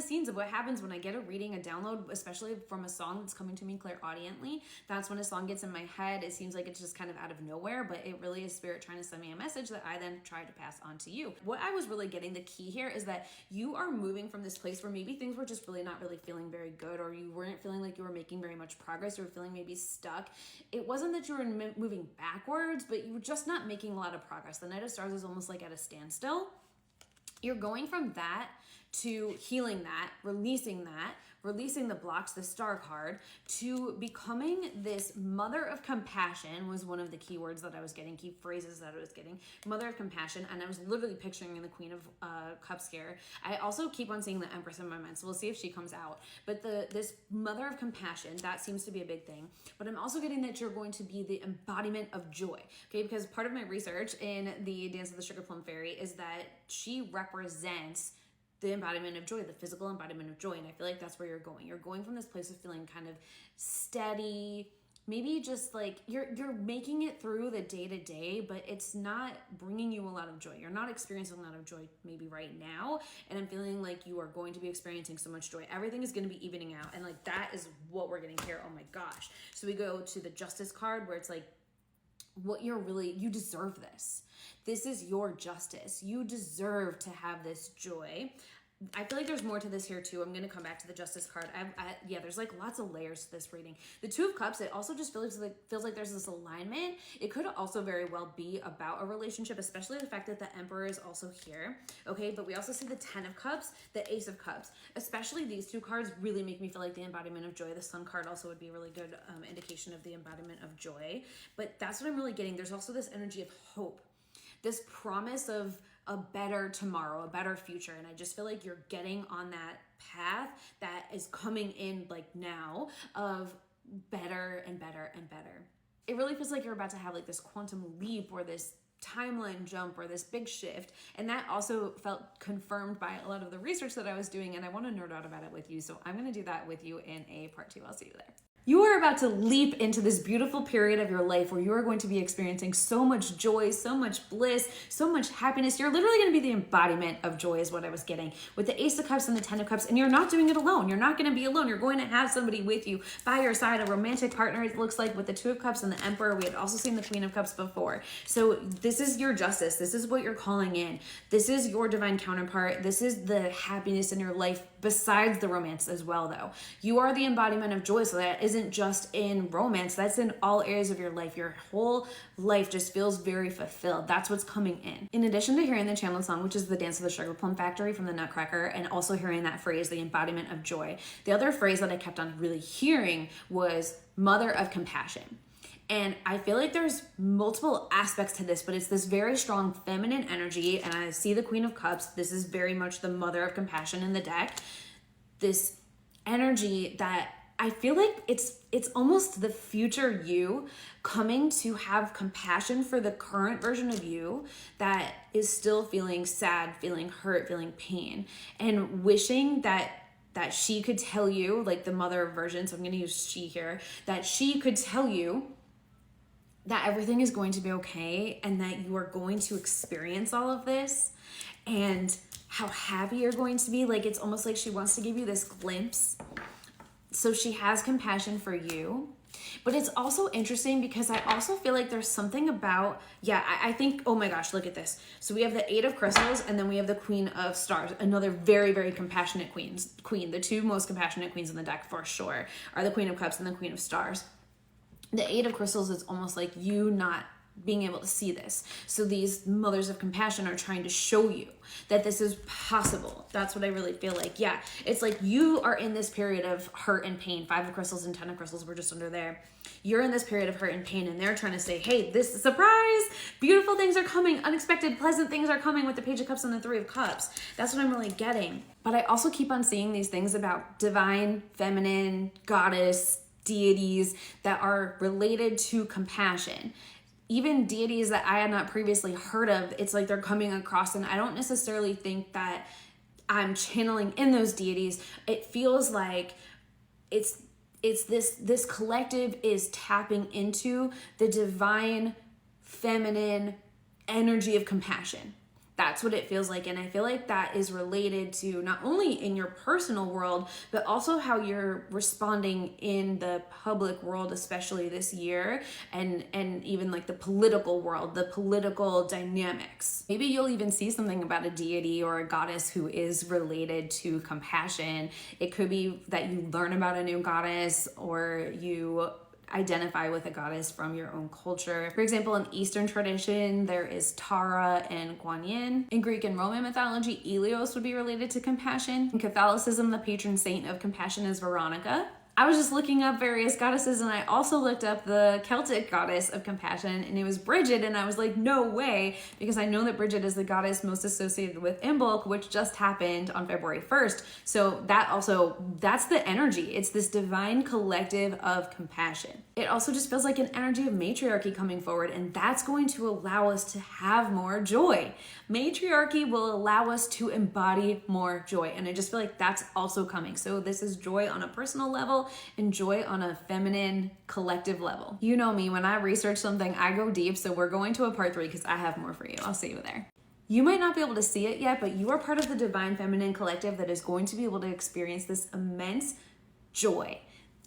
scenes of what happens when I get a reading, a download, especially from a song that's coming to me clairaudiently. That's when a song gets in my head. It seems like it's just kind of out of nowhere, but it really is spirit trying to send me a message that I then try to pass on to you. What I was really getting, the key here is that you are moving from this place where maybe things were just really not really feeling very good, or you weren't feeling like you were making very much progress, you were feeling maybe stuck. It wasn't that you were moving backwards, but you were just not making a lot of progress. The Knight of Stars is almost like at a standstill. You're going from that to healing that, releasing the blocks, the Star card, to becoming this mother of compassion was one of the key words that I was getting, key phrases that I was getting. Mother of compassion, and I was literally picturing the Queen of Cups here. I also keep on seeing the Empress in my mind, so we'll see if she comes out. But this mother of compassion, that seems to be a big thing. But I'm also getting that you're going to be the embodiment of joy, okay? Because part of my research in the Dance of the Sugar Plum Fairy is that she represents the embodiment of joy, the physical embodiment of joy. And I feel like that's where you're going. You're going from this place of feeling kind of steady, maybe just like you're making it through the day to day, but it's not bringing you a lot of joy. You're not experiencing a lot of joy maybe right now. And I'm feeling like you are going to be experiencing so much joy. Everything is going to be evening out. And like, that is what we're getting here. Oh my gosh. So we go to the Justice card, where it's like, you deserve this. This is your justice. You deserve to have this joy. I feel like there's more to this here too. I'm going to come back to the Justice card. There's like lots of layers to this reading. The Two of Cups, it also just feels like there's this alignment. It could also very well be about a relationship, especially the fact that the Emperor is also here. Okay, but we also see the Ten of Cups, the Ace of Cups. Especially these two cards really make me feel like the embodiment of joy. The Sun card also would be a really good indication of the embodiment of joy. But that's what I'm really getting. There's also this energy of hope, this promise of a better tomorrow, a better future. And I just feel like you're getting on that path that is coming in like now of better and better and better. It really feels like you're about to have like this quantum leap or this timeline jump or this big shift. And that also felt confirmed by a lot of the research that I was doing. And I want to nerd out about it with you. So I'm going to do that with you in a part 2. I'll see you there. You are about to leap into this beautiful period of your life where you are going to be experiencing so much joy, so much bliss, so much happiness. You're literally going to be the embodiment of joy is what I was getting with the Ace of Cups and the Ten of Cups. And you're not doing it alone. You're not going to be alone. You're going to have somebody with you by your side, a romantic partner, it looks like, with the Two of Cups and the Emperor. We had also seen the Queen of Cups before. So this is your justice. This is what you're calling in. This is your divine counterpart. This is the happiness in your life besides the romance as well, though. You are the embodiment of joy, so that isn't just in romance. That's in all areas of your life. Your whole life just feels very fulfilled. That's what's coming in. In addition to hearing the channeled song, which is the Dance of the Sugar Plum Factory from the Nutcracker, and also hearing that phrase, the embodiment of joy, the other phrase that I kept on really hearing was mother of compassion. And I feel like there's multiple aspects to this, but it's this very strong feminine energy. And I see the Queen of Cups. This is very much the mother of compassion in the deck. This energy that I feel like it's almost the future you coming to have compassion for the current version of you that is still feeling sad, feeling hurt, feeling pain, and wishing that she could tell you, like the mother version, so I'm going to use she here, that she could tell you that everything is going to be okay and that you are going to experience all of this and how happy you're going to be. Like, it's almost like she wants to give you this glimpse. So she has compassion for you. But it's also interesting because I also feel like there's something about, I think, oh my gosh, look at this. So we have the Eight of Crystals and then we have the Queen of Stars, another very, very compassionate queen. The two most compassionate queens in the deck for sure are the Queen of Cups and the Queen of Stars. The Eight of Crystals is almost like you not being able to see this. So these mothers of compassion are trying to show you that this is possible. That's what I really feel like. Yeah, it's like you are in this period of hurt and pain. Five of Crystals and Ten of Crystals were just under there. You're in this period of hurt and pain, and they're trying to say, hey, this is surprise, beautiful things are coming, unexpected, pleasant things are coming with the Page of Cups and the Three of Cups. That's what I'm really getting. But I also keep on seeing these things about divine, feminine, goddess, deities that are related to compassion. Even deities that I had not previously heard of, it's like they're coming across, and I don't necessarily think that I'm channeling in those deities. It feels like it's this collective is tapping into the divine feminine energy of compassion. That's what it feels like. And I feel like that is related to not only in your personal world, but also how you're responding in the public world, especially this year, and even like the political world, the political dynamics. Maybe you'll even see something about a deity or a goddess who is related to compassion. It could be that you learn about a new goddess, or you identify with a goddess from your own culture. For example, in Eastern tradition, there is Tara and Guan Yin. In Greek and Roman mythology, Helios would be related to compassion. In Catholicism, the patron saint of compassion is Veronica. I was just looking up various goddesses, and I also looked up the Celtic goddess of compassion, and it was Bridget, and I was like, no way, because I know that Bridget is the goddess most associated with Imbolc, which just happened on February 1st. So that's the energy. It's this divine collective of compassion. It also just feels like an energy of matriarchy coming forward, and that's going to allow us to have more joy. Matriarchy will allow us to embody more joy, and I just feel like that's also coming. So this is joy on a personal level and joy on a feminine collective level. You know me, when I research something, I go deep, so we're going to a part 3 because I have more for you. I'll see you there. You might not be able to see it yet, but you are part of the divine feminine collective that is going to be able to experience this immense joy.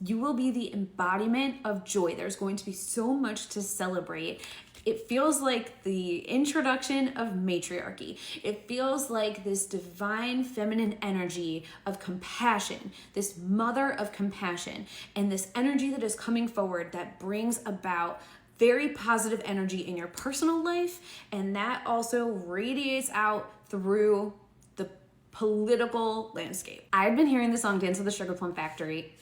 You will be the embodiment of joy. There's going to be so much to celebrate. It feels like the introduction of matriarchy. It feels like this divine feminine energy of compassion, this mother of compassion, and this energy that is coming forward that brings about very positive energy in your personal life, and that also radiates out through the political landscape. I've been hearing the song Dance of the Sugar Plum Factory.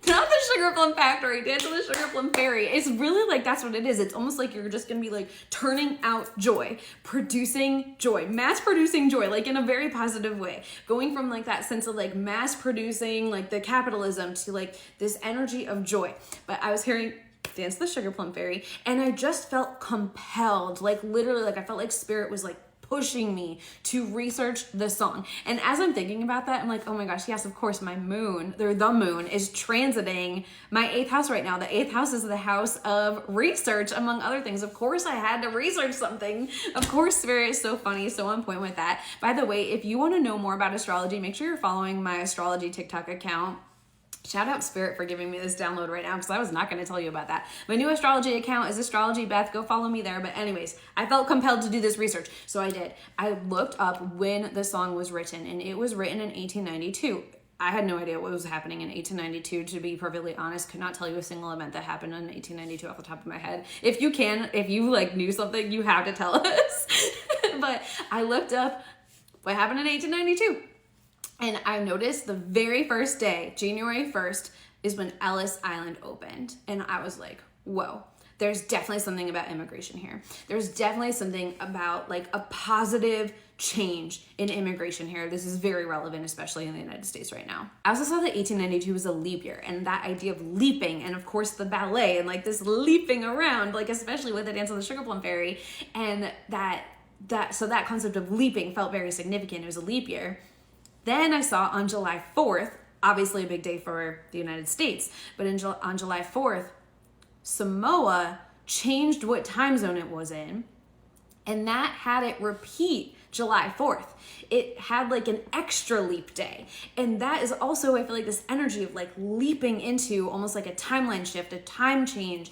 Not the Sugar Plum Factory, Dance of the Sugar Plum Fairy. It's really like, that's what it is. It's almost like you're just gonna be like turning out joy, producing joy, mass producing joy, like in a very positive way. Going from like that sense of like mass producing, like the capitalism, to like this energy of joy. But I was hearing Dance of the Sugar Plum Fairy, and I just felt compelled, like literally, like I felt like spirit was like pushing me to research the song. And as I'm thinking about that, I'm like, oh my gosh, yes, of course, the moon is transiting my 8th house right now. The 8th house is the house of research, among other things. Of course, I had to research something. Of course, spirit is so funny, so on point with that. By the way, if you want to know more about astrology, make sure you're following my astrology TikTok account. Shout out Spirit for giving me this download right now, because I was not going to tell you about that. My new astrology account is Astrology Beth. Go follow me there. But anyways, I felt compelled to do this research, so I did. I looked up when the song was written, and it was written in 1892. I had no idea what was happening in 1892, to be perfectly honest. Could not tell you a single event that happened in 1892 off the top of my head. If you like knew something, you have to tell us. But I looked up what happened in 1892. And I noticed the very first day, January 1st, is when Ellis Island opened. And I was like, whoa, there's definitely something about immigration here. There's definitely something about like a positive change in immigration here. This is very relevant, especially in the United States right now. I also saw that 1892 was a leap year, and that idea of leaping, and of course the ballet, and like this leaping around, like especially with the Dance of the Sugar Plum Fairy, and so that concept of leaping felt very significant. It was a leap year. Then I saw on July 4th, obviously a big day for the United States, but on July 4th, Samoa changed what time zone it was in, and that had it repeat July 4th. It had like an extra leap day. And that is also, I feel like, this energy of like leaping into almost like a timeline shift, a time change.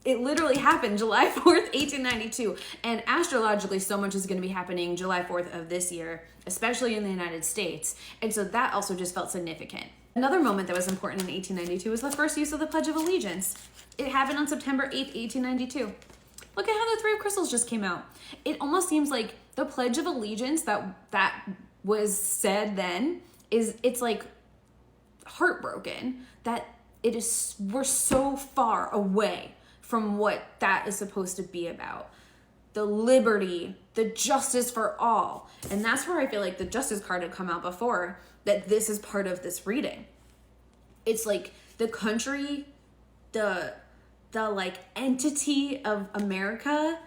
It literally happened July 4th, 1892. And astrologically, so much is going to be happening July 4th of this year, especially in the United States. And so that also just felt significant. Another moment that was important in 1892 was the first use of the Pledge of Allegiance. It happened on September 8th, 1892. Look at how the Three of Crystals just came out. It almost seems like the Pledge of Allegiance that was said then it's like heartbroken that we're so far away from what that is supposed to be about. The liberty, the justice for all. And that's where I feel like the justice card had come out before, that this is part of this reading. It's like the country, the like entity of America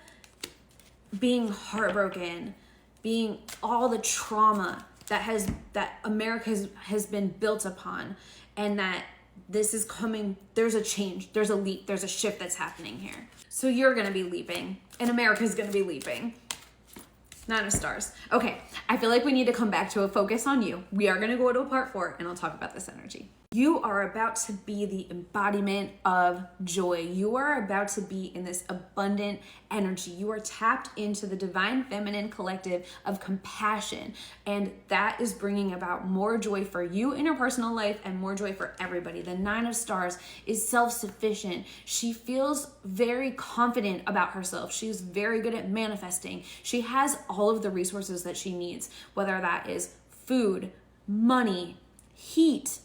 being heartbroken, being all the trauma that America has been built upon, and that this is coming, there's a change, there's a leap, there's a shift that's happening here. So you're going to be leaping, and America's going to be leaping. 9 of Stars. Okay, I feel like we need to come back to a focus on you. We are going to go to a part 4, and I'll talk about this energy. You are about to be the embodiment of joy. You are about to be in this abundant energy. You are tapped into the divine feminine collective of compassion, and that is bringing about more joy for you in your personal life and more joy for everybody. The 9 of Stars is self-sufficient. She feels very confident about herself. She's very good at manifesting. She has all of the resources that she needs, whether that is food, money, heat,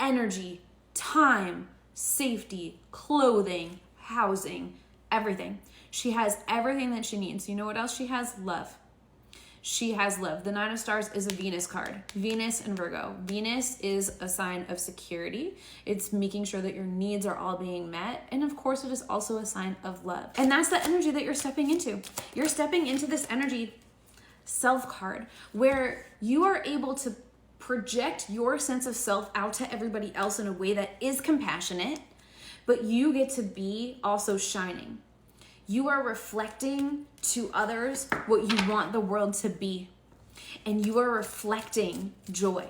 energy, time, safety, clothing, housing, everything. She has everything that she needs. You know what else she has? Love. She has love. The 9 of Stars is a Venus card. Venus and Virgo. Venus is a sign of security. It's making sure that your needs are all being met. And of course, it is also a sign of love. And that's the energy that you're stepping into. You're stepping into this energy self card where you are able to project your sense of self out to everybody else in a way that is compassionate, but you get to be also shining. You are reflecting to others what you want the world to be, and you are reflecting joy,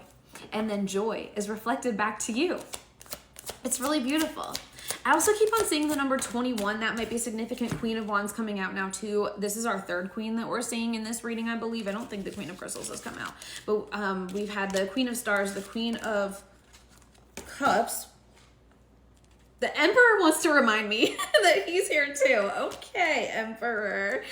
and then joy is reflected back to you. It's really beautiful. I also keep on seeing the number 21. That might be significant. Queen of Wands coming out now too. This is our 3rd queen that we're seeing in this reading, I believe. I don't think the Queen of Crystals has come out. But we've had the Queen of Stars, the Queen of Cups. The Emperor wants to remind me that he's here too. Okay, Emperor.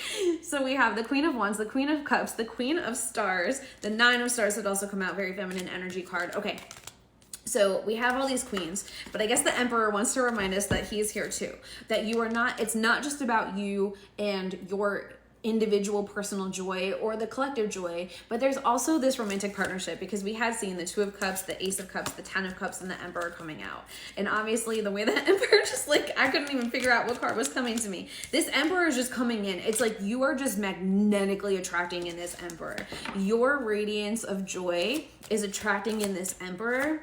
So we have the Queen of Wands, the Queen of Cups, the Queen of Stars. The 9 of Stars had also come out. Very feminine energy card. Okay. So we have all these queens, but I guess the Emperor wants to remind us that he is here too. That you are not, it's not just about you and your individual personal joy or the collective joy, but there's also this romantic partnership, because we had seen the 2 of Cups, the Ace of Cups, the 10 of Cups, and the Emperor coming out. And obviously the way the Emperor just like, I couldn't even figure out what card was coming to me. This Emperor is just coming in. It's like you are just magnetically attracting in this Emperor. Your radiance of joy is attracting in this Emperor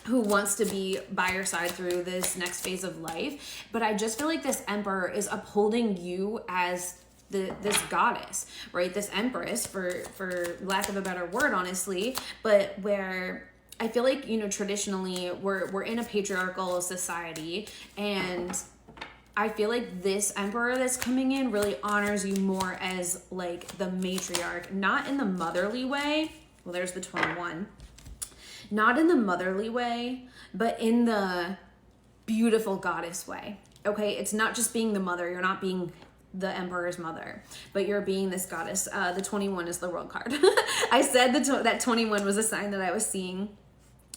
who wants to be by your side through this next phase of life. But I just feel like this Emperor is upholding you as this goddess, right? This Empress, for lack of a better word, honestly, but where I feel like, you know, traditionally we're in a patriarchal society, and I feel like this Emperor that's coming in really honors you more as like the matriarch, not in the motherly way. Well, there's the 21. Not in the motherly way, but in the beautiful goddess way. Okay, it's not just being the mother. You're not being the Emperor's mother, but you're being this goddess. The 21 is the World card. I said that 21 was a sign that I was seeing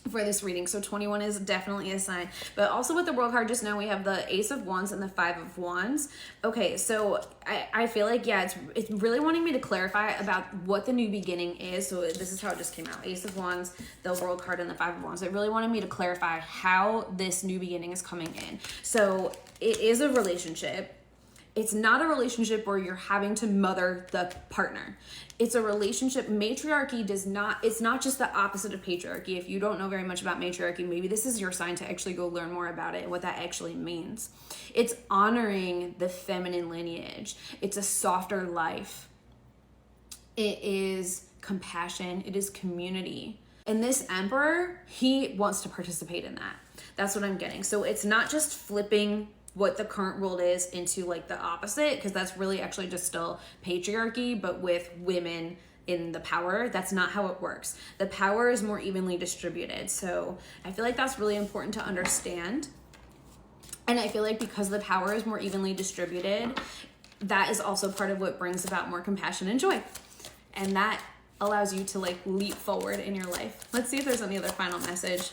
for this reading. So 21 is definitely a sign. But also with the World card, just now we have the Ace of Wands and the 5 of Wands. Okay, so I feel like, yeah, it's really wanting me to clarify about what the new beginning is. So this is how it just came out. Ace of Wands, the World card, and the 5 of Wands. It really wanted me to clarify how this new beginning is coming in. So it is a relationship. It's not a relationship where you're having to mother the partner. It's a relationship. Matriarchy does not, it's not just the opposite of patriarchy. If you don't know very much about matriarchy, maybe this is your sign to actually go learn more about it and what that actually means. It's honoring the feminine lineage. It's a softer life. It is compassion. It is community. And this Emperor, he wants to participate in that. That's what I'm getting. So it's not just flipping what the current world is into like the opposite, because that's really actually just still patriarchy, but with women in the power. That's not how it works. The power is more evenly distributed. So I feel like that's really important to understand. And I feel like because the power is more evenly distributed, that is also part of what brings about more compassion and joy. And that allows you to like leap forward in your life. Let's see if there's any other final message.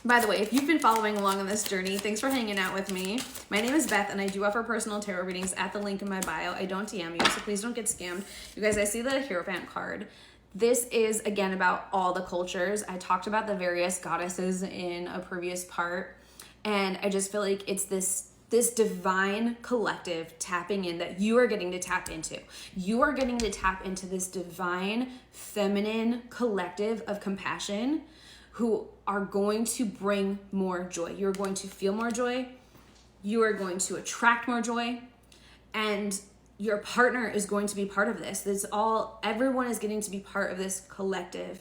By the way, if you've been following along on this journey, thanks for hanging out with me. My name is Beth, and I do offer personal tarot readings at the link in my bio. I don't DM you, so please don't get scammed. You guys, I see the Hierophant card. This is, again, about all the cultures. I talked about the various goddesses in a previous part, and I just feel like it's this divine collective tapping in that you are getting to tap into. You are getting to tap into this divine feminine collective of compassion who are going to bring more joy. You're going to feel more joy. you are going to attract more joy, and your partner is going to be part of this. Everyone is getting to be part of this collective